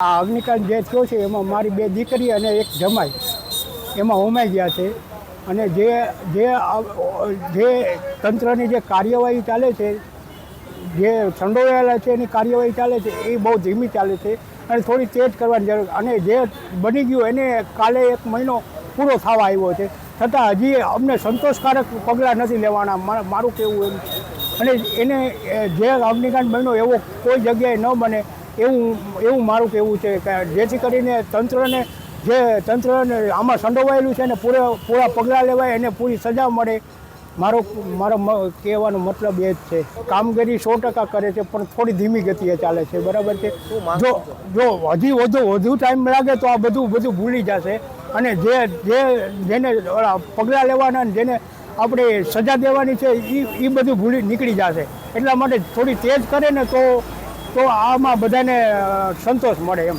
આ અગ્નિકાંડ જે થયો છે એમાં મારી 2 દીકરી અને એક જમાઈ એમાં હોમાઈ ગયા છે. અને જે તંત્રની જે કાર્યવાહી ચાલે છે, જે સંડોવાયેલા છે એની કાર્યવાહી ચાલે છે એ બહુ ધીમી ચાલે છે અને થોડી તેજ કરવાની જરૂર. અને જે બની ગયું એને કાલે 1 મહિનો પૂરો થવા આવ્યો છે, છતાં હજી અમને સંતોષકારક પગલાં નથી લેવાના, મારું કહેવું એમ. અને એને જે અગ્નિકાંડ બન્યો એવો કોઈ જગ્યાએ ન બને એવું મારું કહેવું છે, કે જેથી કરીને તંત્રને આમાં સંડોવાયેલું છે ને પૂરા પગલાં લેવાય, એને પૂરી સજા મળે. મારો કહેવાનો મતલબ એ જ છે. કામગીરી 100% કરે છે, પણ થોડી ધીમી ગતિએ ચાલે છે. બરાબર છે. જો હજી વધુ ટાઈમ લાગે તો આ બધું ભૂલી જશે. અને જેને પગલાં લેવાના અને જેને આપણે સજા દેવાની છે એ બધું નીકળી જશે. એટલા માટે થોડી તેજ કરે ને તો આમાં બધાને સંતોષ મળે એમ.